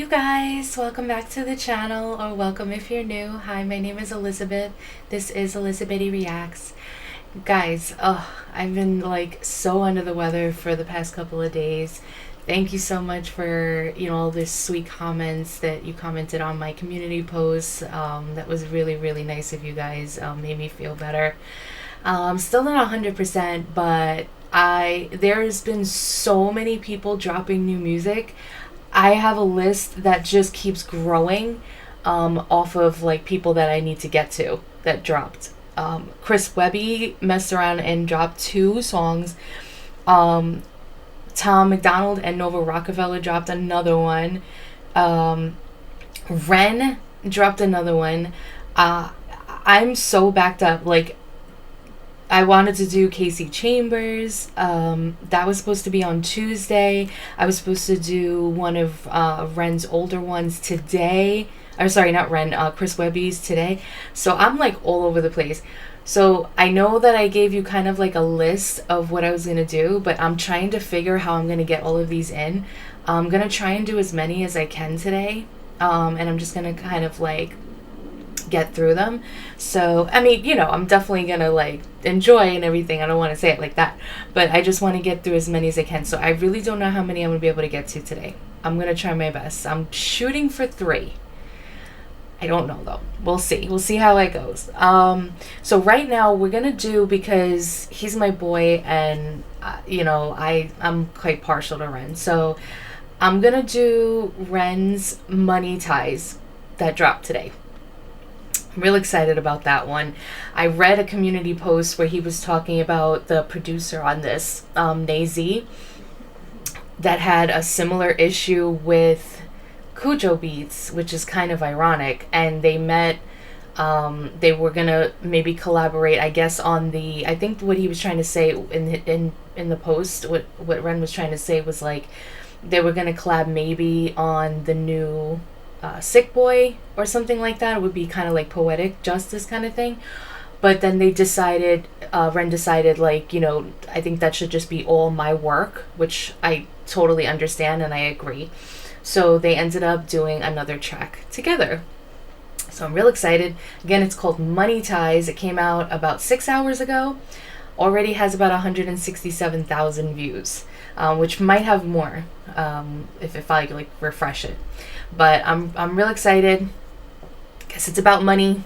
guys, welcome back to the channel, or welcome if you're new. Hi, my name is Elizabeth. This is Elizabetty Reacts. Guys, I've been like so under the weather for the past couple of days. Thank you so much for all this sweet comments that you commented on my community posts. That was really nice of you guys. Made me feel better. I'm still not 100%, but there's been so many people dropping new music. I have a list that just keeps growing off of like people that I need to get to that dropped. Chris Webby messed around and dropped 2 songs. Tom McDonald and Nova Rockefeller dropped another one. Ren dropped another one. I'm so backed up. Like, I wanted to do Casey Chambers. That was supposed to be on Tuesday. I was supposed to do one of Ren's older ones today. Or sorry, not Ren, Chris Webby's today. So I'm like all over the place. So I know that I gave you kind of like a list of what I was going to do, but I'm trying to figure how I'm going to get all of these in. I'm going to try and do as many as I can today. And I'm just going to kind of like get through them. So I mean, I'm definitely gonna like enjoy and everything. I don't want to say it like that, but I just want to get through as many as I can. So I really don't know how many I'm gonna be able to get to today. I'm gonna try my best. I'm shooting for 3. I don't know though. We'll see how it goes. So right now we're gonna do, because he's my boy and I'm quite partial to Ren, so I'm gonna do Ren's Money Ties that dropped today. I'm real excited about that one. I read a community post where he was talking about the producer on this, Nazy, that had a similar issue with Cujo Beats, which is kind of ironic. And they met, they were gonna maybe collaborate, I guess, on the, I think what he was trying to say in the post, what Ren was trying to say was like, they were gonna collab maybe on the new Sick Boy or something like that. It would be kind of like poetic justice kind of thing. But then they decided, Ren decided, like, I think that should just be all my work, which I totally understand and I agree. So they ended up doing another track together. So I'm real excited. Again, it's called Money Ties. It came out about 6 hours ago. Already has about 167,000 views, which might have more if I like refresh it. But I'm real excited. Guess it's about money.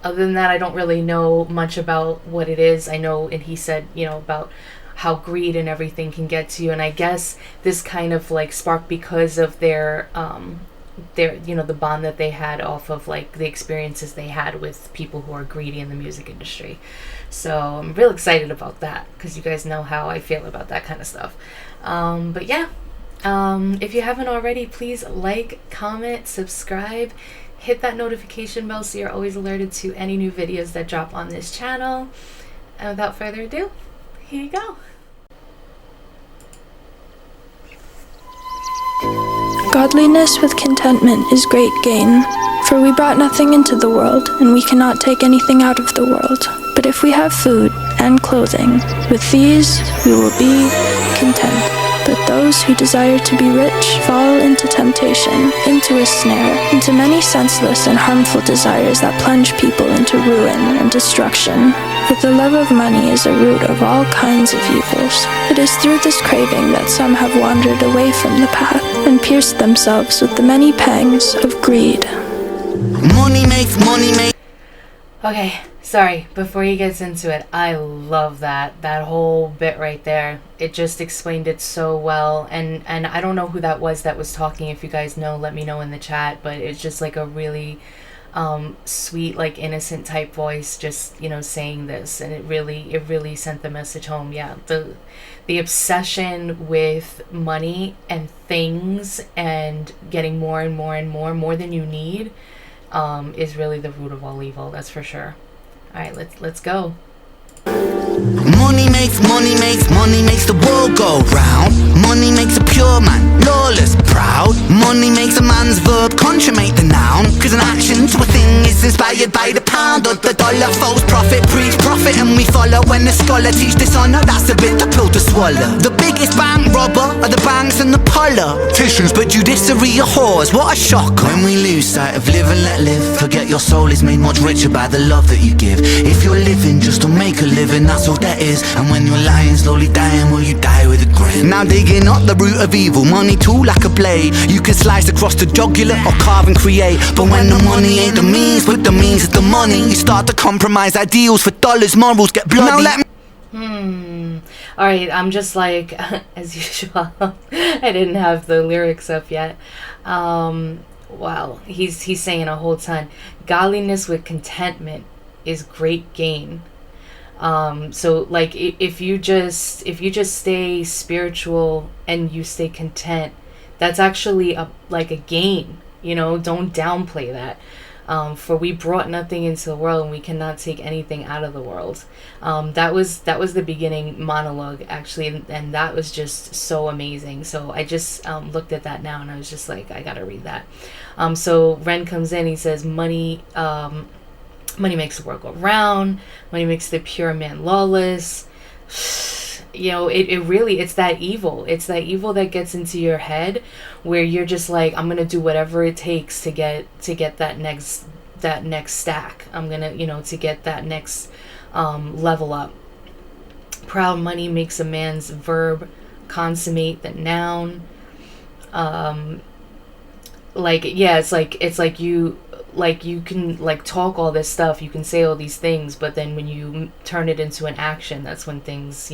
Other than that, I don't really know much about what it is. I know, and he said, about how greed and everything can get to you. And I guess this kind of like sparked because of their the bond that they had off of like the experiences they had with people who are greedy in the music industry. So I'm real excited about that, because you guys know how I feel about that kind of stuff. But yeah. If you haven't already, please like, comment, subscribe, hit that notification bell so you're always alerted to any new videos that drop on this channel. And without further ado, here you go. Godliness with contentment is great gain, for we brought nothing into the world, and we cannot take anything out of the world. But if we have food and clothing, with these we will be content. But those who desire to be rich fall into temptation, into a snare, into many senseless and harmful desires that plunge people into ruin and destruction. For the love of money is a root of all kinds of evils. It is through this craving that some have wandered away from the path and pierced themselves with the many pangs of greed. Money makes. Okay, sorry, before he gets into it, I love that whole bit right there. It just explained it so well, and I don't know who that was talking. If you guys know, let me know in the chat. But it's just like a really sweet, like innocent type voice, just saying this, and it really sent the message home. Yeah, the obsession with money and things and getting more and more than you need is really the root of all evil. That's for sure. All right, let's go. Money makes the world go round. Money makes a pure man lawless, proud. Money makes a man's verb punctuate the noun, cause an action to a thing is inspired by the pound or the dollar. False prophet, preach profit and we follow. When the scholar teach dishonor, that's a bitter pill to swallow. The biggest bank robber are the banks and the politicians, but judiciary are whores, what a shock. When we lose sight of live and let live, forget your soul is made much richer by the love that you give. If you're living just to make a living, that's all that is. And when you're lying, slowly dying, will you die with a grin? Now digging up the root of evil, money too like a blade. You can slice across the jugular or carve and create. But when the money ain't the means, but the means is the money, you start to compromise ideals for dollars, morals get bloody. Now let me Alright, I'm just like, as usual, I didn't have the lyrics up yet. Wow, he's saying a whole ton. Godliness with contentment is great gain. So like if you just stay spiritual and you stay content, that's actually a gain. You know, don't downplay that. For we brought nothing into the world and we cannot take anything out of the world. That was the beginning monologue actually, and that was just so amazing. So I just looked at that now and I was just like, I gotta read that. So Ren comes in, he says money makes the world go round, money makes the pure man lawless. You know, it really, it's that evil that gets into your head where you're just like, I'm gonna do whatever it takes to get that next stack. I'm gonna, to get that next level up. Proud money makes a man's verb consummate the noun. You can talk all this stuff, you can say all these things, but then when you turn it into an action, that's when things,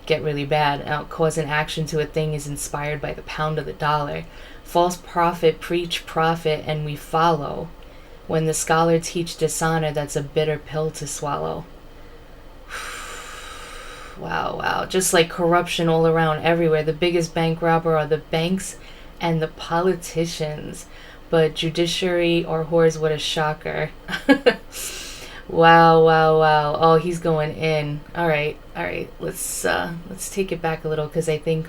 get really bad. Cause and action to a thing is inspired by the pound of the dollar. False prophet preach profit and we follow. When the scholar teach dishonor, that's a bitter pill to swallow. Wow. Just like corruption all around everywhere. The biggest bank robber are the banks and the politicians. But judiciary or whores, what a shocker. Wow. Oh, he's going in. All right. Let's take it back a little, because I think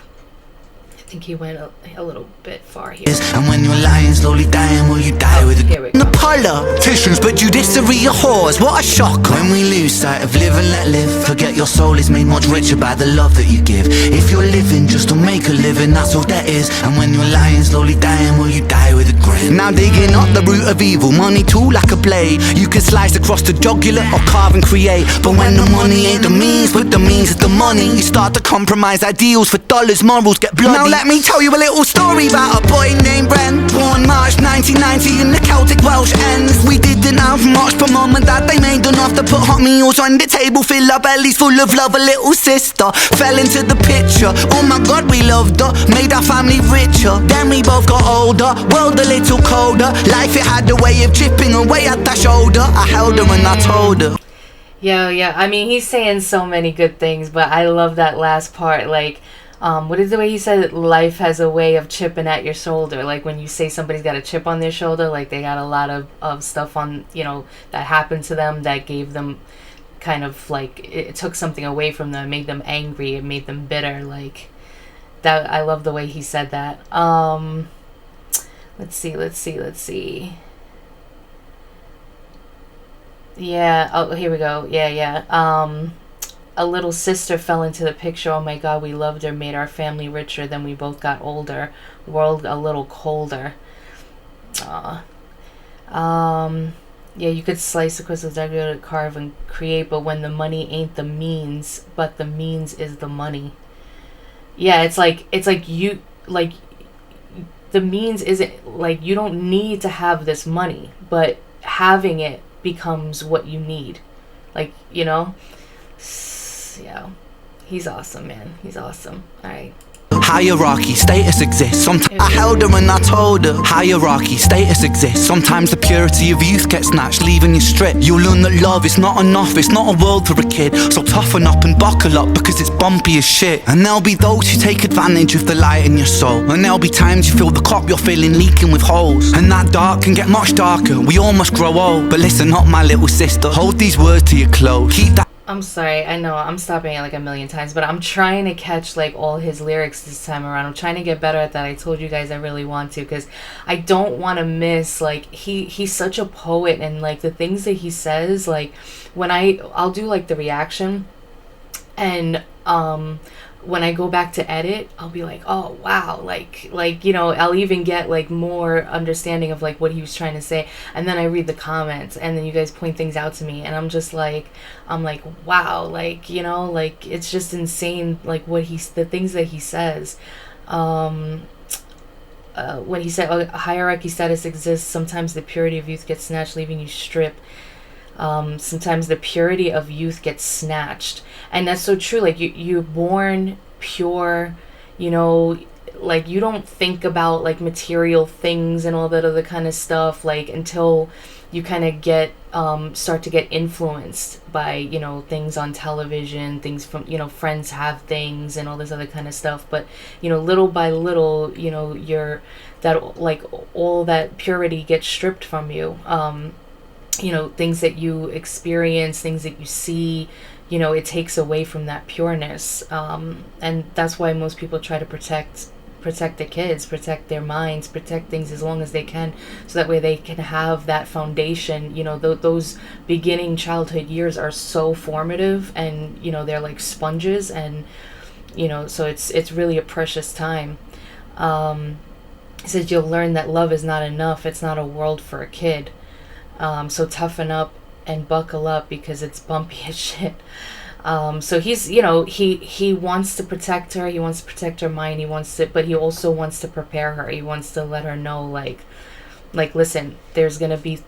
he went a little bit far here. And when you're lying, slowly dying, will you die with the politicians, but judiciary are whores, what a shock. When we lose sight of live and let live, forget your soul is made much richer by the love that you give. If you're living just to make a living, that's all that is. And when you're lying, slowly dying, will you die with a grin? Now digging up the root of evil, money too like a blade. You can slice across the jugular or carve and create. But when the money ain't the means, but the means is the money, you start to compromise ideals for dollars, morals get bloody. Now let me tell you a little story about a boy named Bren, born March 1990 in the Celtic Welsh ends. We didn't have much, but mom and dad, they made enough to put hot meals on the table, fill our bellies full of love. A little sister fell into the picture, oh my god, we loved her, made our family richer. Then we both got older, world a little colder, life it had a way of chipping away at that shoulder. I held her and I told her. Yeah, I mean, he's saying so many good things, but I love that last part. Like, what is the way he said, life has a way of chipping at your shoulder? Like when you say somebody's got a chip on their shoulder, like they got a lot of stuff on, that happened to them that gave them kind of like, it took something away from them, it made them angry, it made them bitter. Like that, I love the way he said that. Let's see. Yeah, oh, here we go. Yeah. A little sister fell into the picture. Oh my god, we loved her, made our family richer. Then we both got older, world a little colder. Yeah, you could slice across the regular, carve and create, but when the money ain't the means, but the means is the money. Yeah, it's like you, like, the means isn't, like, you don't need to have this money, but having it becomes what you need. Like, yeah, he's awesome, man. He's awesome. All right. Hierarchy, status exists. Sometimes I held her and I told her. Hierarchy, status exists. Sometimes the purity of youth gets snatched, leaving you stripped. You'll learn that love is not enough, it's not a world for a kid. So toughen up and buckle up, because it's bumpy as shit. And there'll be those who take advantage of the light in your soul. And there'll be times you feel the cup you're filling leaking with holes. And that dark can get much darker, we all must grow old. But listen up, my little sister, hold these words to your close. Keep that I'm sorry. I know I'm stopping it like a million times, but I'm trying to catch like all his lyrics this time around. I'm trying to get better at that. I told you guys I really want to, because I don't want to miss, like, he's such a poet, and like the things that he says, like when I'll do like the reaction, and when I go back to edit, I'll be like, oh wow, like I'll even get like more understanding of like what he was trying to say, and then I read the comments, and then you guys point things out to me, and I'm like, wow, like like it's just insane, like the things that he says. When he said, a hierarchy status exists, sometimes the purity of youth gets snatched, leaving you stripped. Sometimes the purity of youth gets snatched, and that's so true. Like you're born pure, like you don't think about like material things and all that other kind of stuff, like until you kind of get start to get influenced by things on television, things from friends have things and all this other kind of stuff. But little by little, you're that, like, all that purity gets stripped from you. Things that you experience, things that you see, it takes away from that pureness. And that's why most people try to protect the kids, protect their minds, protect things as long as they can, so that way they can have that foundation. Those beginning childhood years are so formative, and they're like sponges, and so it's really a precious time. It says you'll learn that love is not enough. It's not a world for a kid. So toughen up and buckle up, because it's bumpy as shit. So he's, he wants to protect her. He wants to protect her mind. But he also wants to prepare her. He wants to let her know, like, listen, there's going to be,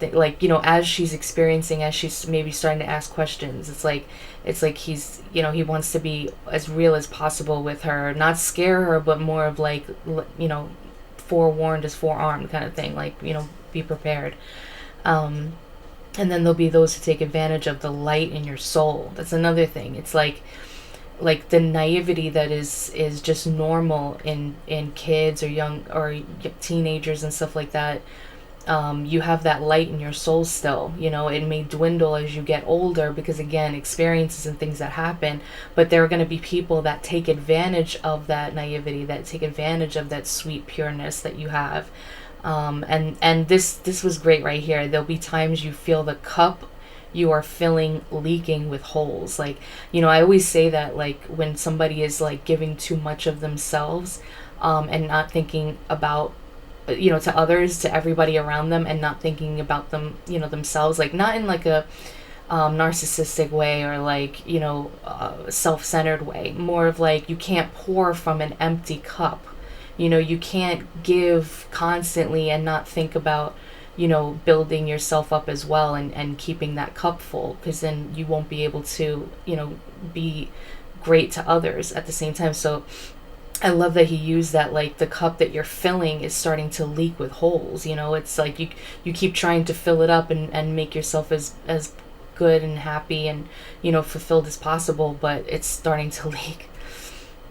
as she's experiencing, as she's maybe starting to ask questions, it's like he's, he wants to be as real as possible with her, not scare her, but more of like, forewarned is forearmed kind of thing. Like, be prepared. And then there'll be those who take advantage of the light in your soul. That's another thing. It's like the naivety that is just normal in kids or young or teenagers and stuff like that. You have that light in your soul still. It may dwindle as you get older, because again, experiences and things that happen. But there are going to be people that take advantage of that naivety, that take advantage of that sweet pureness that you have. And this was great right here. There'll be times you feel the cup you are filling leaking with holes. Like, I always say that, like, when somebody is like giving too much of themselves, and not thinking about, to others, to everybody around them, and not thinking about them, themselves, like not in like a narcissistic way, or like, self-centered way, more of like, you can't pour from an empty cup. You can't give constantly and not think about, building yourself up as well, and keeping that cup full, because then you won't be able to, be great to others at the same time. So I love that he used that, like the cup that you're filling is starting to leak with holes. It's like you keep trying to fill it up and make yourself as good and happy and, fulfilled as possible, but it's starting to leak.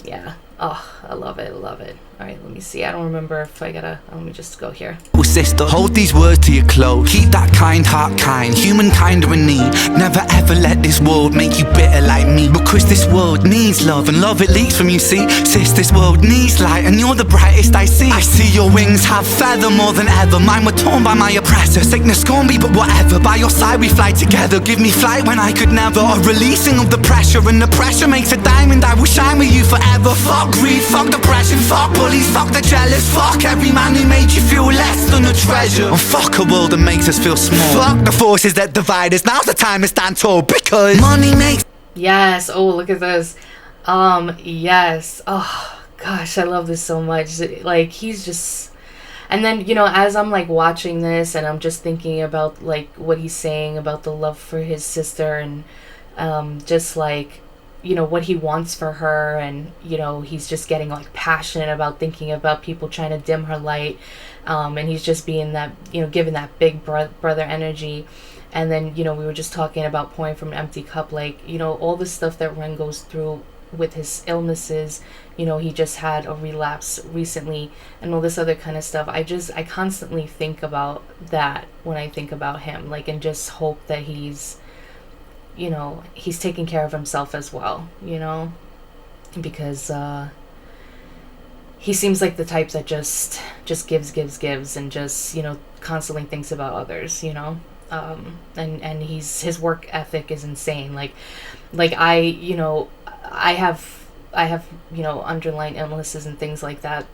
Yeah. Oh, I love it. All right, let me see. I don't remember if I gotta... Let me just go here. Sister, hold these words to your close. Keep that kind heart kind. Humankind are in need. Never ever let this world make you bitter like me. Because this world needs love, and love it leaks from you, see. Sis, this world needs light, and you're the brightest I see. I see your wings have feather more than ever. Mine were torn by my oppressor. Sickness scorned me, but whatever. By your side we fly together. Give me flight when I could never. A releasing of the pressure, and the pressure makes a diamond. I will shine with you forever. Fuck greed, fuck depression, fuck bullies, fuck the jealous. Fuck every man who made you feel less than a treasure. And fuck a world that makes us feel small. Fuck the forces that divide us. Now's the time to stand tall, because money makes... Yes. Oh, look at this. Yes. Oh gosh, I love this so much. Like, he's just... And then, as I'm like watching this, and I'm just thinking about like what he's saying about the love for his sister, and just like, what he wants for her, and he's just getting like passionate about thinking about people trying to dim her light, and he's just being that, giving that big brother energy. And then we were just talking about pouring from an empty cup, like all the stuff that Ren goes through with his illnesses. He just had a relapse recently, and all this other kind of stuff. I constantly think about that when I think about him, like, and just hope that he's you know, he's taking care of himself as well, you know, because he seems like the type that just gives and just, you know, constantly thinks about others, you know. And his work ethic is insane. Like I, you know, I have, you know, underlying illnesses and things like that,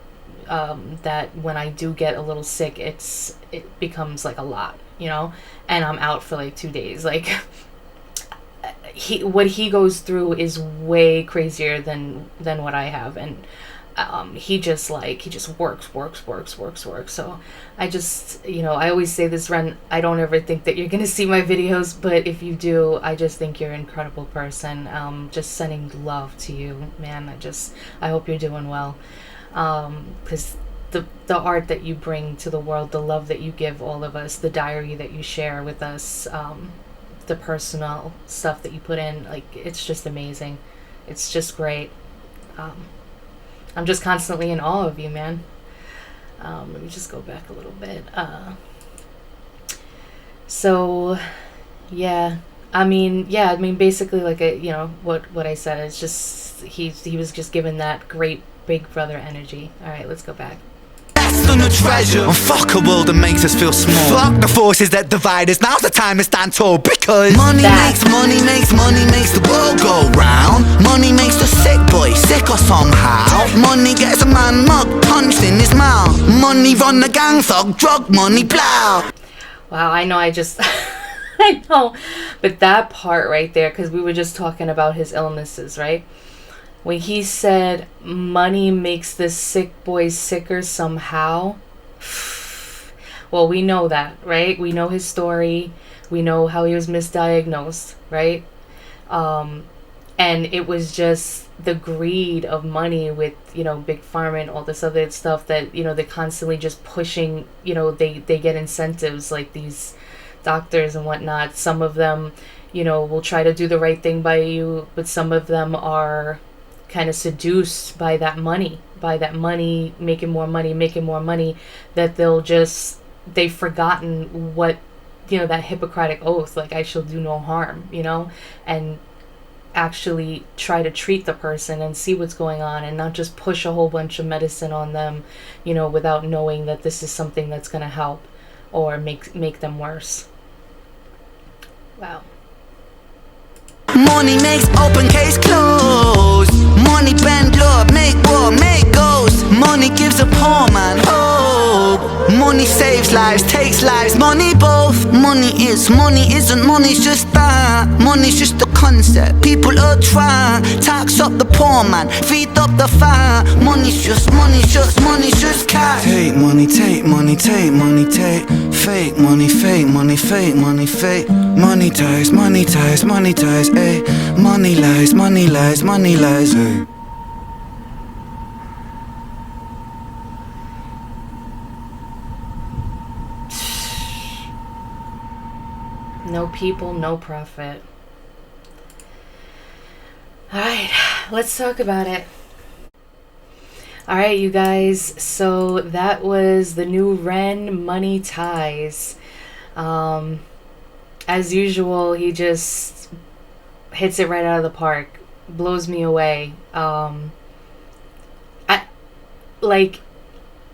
that when I do get a little sick, it becomes like a lot, you know, and I'm out for like 2 days. Like what he goes through is way crazier than what I have. And he just works. So I just, you know, I always say this, Ren, I don't ever think that you're gonna see my videos, but if you do, I just think you're an incredible person. Just sending love to you, man. I hope you're doing well, because the art that you bring to the world, the love that you give all of us, the diary that you share with us, the personal stuff that you put in, like, it's just amazing. It's just great. I'm just constantly in awe of you, man. Let me just go back a little bit. So, yeah. I mean, basically, like, you know, what I said is just, he was just given that great big brother energy. All right, let's go back. Than a treasure. And fuck a world that makes us feel small. Fuck the forces that divide us. Now's the time to stand tall, because money makes the world go round. Money makes the sick boy sicker somehow. Money gets a man mug punched in his mouth. Money run the gang thug, drug money plow. Wow, I know, I just I know, but that part right there, because we were just talking about his illnesses, right? When he said money makes the sick boy sicker somehow, well, we know that, right? We know his story. We know how he was misdiagnosed, right? And it was just the greed of money with, you know, Big Pharma and all this other stuff that, you know, they're constantly just pushing, you know, they get incentives, like these doctors and whatnot. Some of them, you know, will try to do the right thing by you, but some of them are kind of seduced by that money, making more money, that they've forgotten what, you know, that Hippocratic oath, like, I shall do no harm, you know, and actually try to treat the person and see what's going on, and not just push a whole bunch of medicine on them, you know, without knowing that this is something that's going to help or make them worse. Wow. Money makes open case close. Money bend love, make war, make ghosts. Money gives a poor man hope. Money saves lives, takes lives, money both. Money isn't, money's just that. Money's just a concept, people are trying. Tax up the poor man, feed up the fire. Money's just cash. Take money, take money, take money, take. Fake money, fake money, fake money, fake. Money ties, ayy. Money lies, ayy. No people, no profit. Alright, let's talk about it. Alright, you guys, so that was the new Ren, Money Ties. As usual, he just hits it right out of the park, blows me away.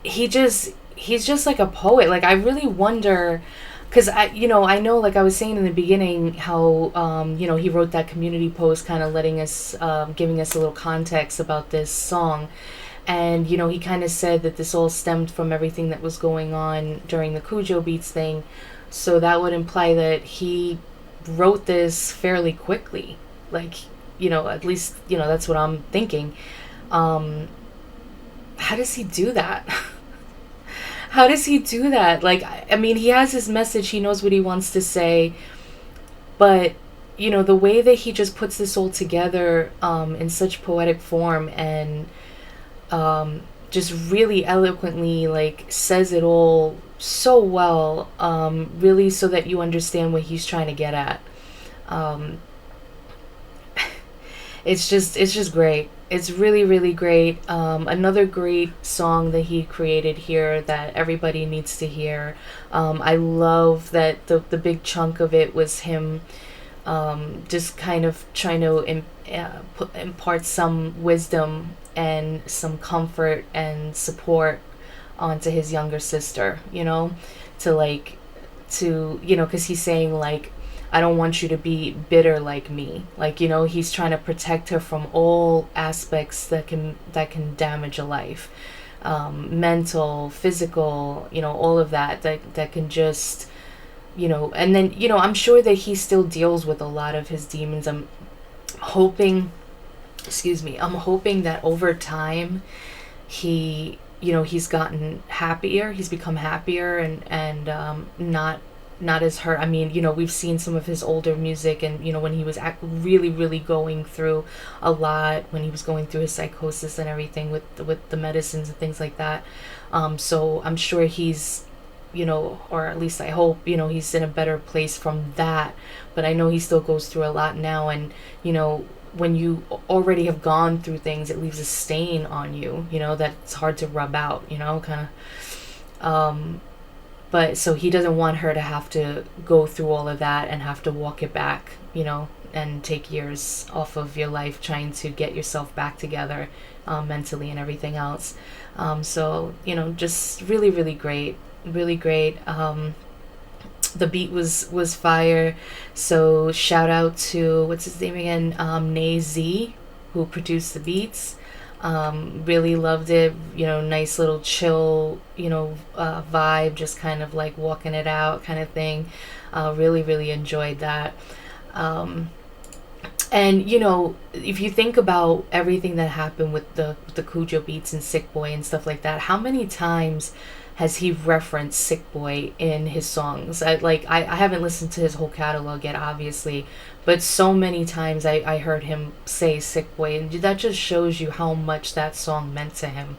He's just like a poet. Like, I really wonder, because I know, like I was saying in the beginning, how he wrote that community post, kind of letting us, giving us a little context about this song. And, you know, he kind of said that this all stemmed from everything that was going on during the Cujo Beats thing. So that would imply that he wrote this fairly quickly. Like, you know, at least, you know, that's what I'm thinking. How does he do that? How does he do that? Like, I mean, he has his message. He knows what he wants to say. But, you know, the way that he just puts this all together in such poetic form, and just really eloquently, like, says it all so well, really, so that you understand what he's trying to get at. It's just great. It's really, really great. Another great song that he created here that everybody needs to hear. I love that the big chunk of it was him just kind of trying to impart some wisdom and some comfort and support onto his younger sister, you know, to like, to, you know, because he's saying like, I don't want you to be bitter like me. Like, you know, he's trying to protect her from all aspects that can damage a life, mental, physical, you know, all of that can just, you know. And then, you know, I'm sure that he still deals with a lot of his demons. I'm hoping, I'm hoping that over time he, you know, he's gotten happier, he's become happier, and not as hurt. I mean, you know, we've seen some of his older music, and, you know, when he was really going through a lot, when he was going through his psychosis and everything with the medicines and things like that. So I'm sure he's, you know, or at least I hope, you know, he's in a better place from that. But I know he still goes through a lot now, and, you know, when you already have gone through things, it leaves a stain on you, you know, that's hard to rub out, you know, kind of. But so he doesn't want her to have to go through all of that and have to walk it back, you know, and take years off of your life trying to get yourself back together, mentally and everything else. So, you know, just really great, really great. The beat was fire. So shout out to, what's his name again? Nay Z, who produced the beats. Really loved it, you know, nice little chill, you know, vibe, just kind of like walking it out kind of thing. Really enjoyed that. And, you know, if you think about everything that happened with the Cujo beats and Sick Boy and stuff like that, how many times has he referenced Sick Boy in his songs? I haven't listened to his whole catalog yet, obviously, but so many times I heard him say Sick Boy, and that just shows you how much that song meant to him,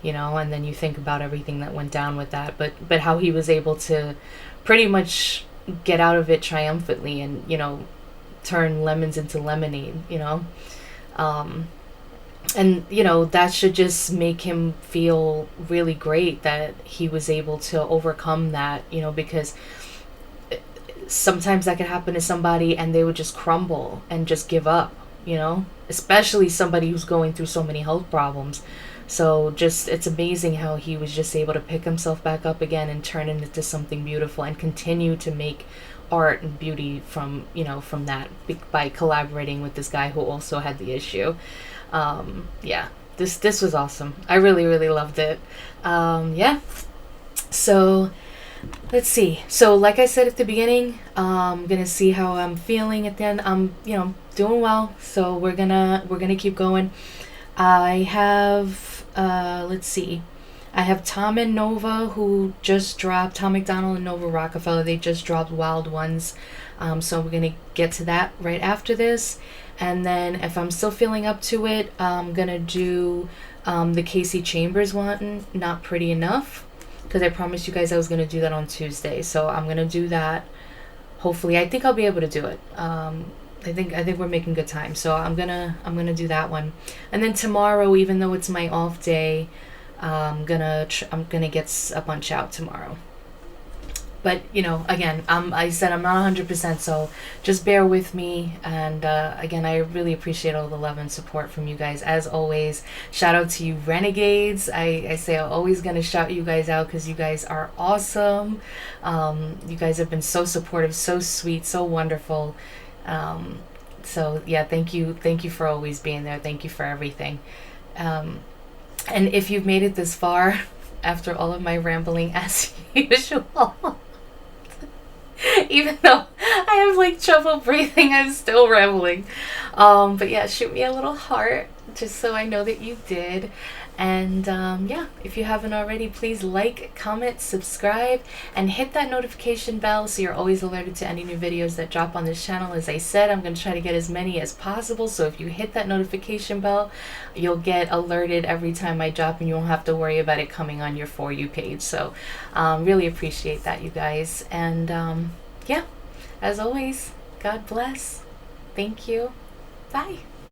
you know. And then you think about everything that went down with that, but how he was able to pretty much get out of it triumphantly, and, you know, turn lemons into lemonade, you know. And, you know, that should just make him feel really great that he was able to overcome that, you know, because sometimes that could happen to somebody and they would just crumble and just give up, you know, especially somebody who's going through so many health problems. So just, it's amazing how he was just able to pick himself back up again and turn it into something beautiful and continue to make art and beauty from, you know, from that, by collaborating with this guy who also had the issue. Yeah, this was awesome. I really loved it. Yeah. So let's see. So like I said at the beginning, I'm gonna see how I'm feeling at the end. I'm, you know, doing well. So we're gonna keep going. I have let's see. I have Tom and Nova, who just dropped, Tom McDonald and Nova Rockefeller. They just dropped Wild Ones. So we're gonna get to that right after this. And then if I'm still feeling up to it, I'm going to do the Casey Chambers one, Not Pretty Enough, because I promised you guys I was going to do that on Tuesday. So I'm going to do that. Hopefully, I think I'll be able to do it. I think we're making good time. So I'm going to do that one. And then tomorrow, even though it's my off day, I'm going to get a bunch out tomorrow. But, you know, again, I said I'm not 100%, so just bear with me. And again, I really appreciate all the love and support from you guys. As always, shout out to you Renegades. I say I'm always going to shout you guys out because you guys are awesome. You guys have been so supportive, so sweet, so wonderful. So, yeah, thank you for always being there. Thank you for everything. And if you've made it this far, after all of my rambling as usual, even though I have like trouble breathing, I'm still rambling. But yeah, shoot me a little heart just so I know that you did. And yeah, if you haven't already, please like, comment, subscribe, and hit that notification bell so you're always alerted to any new videos that drop on this channel. As I said, I'm going to try to get as many as possible, so if you hit that notification bell, you'll get alerted every time I drop, and you won't have to worry about it coming on your For You page. So really appreciate that, you guys. And yeah, as always, God bless. Thank you. Bye.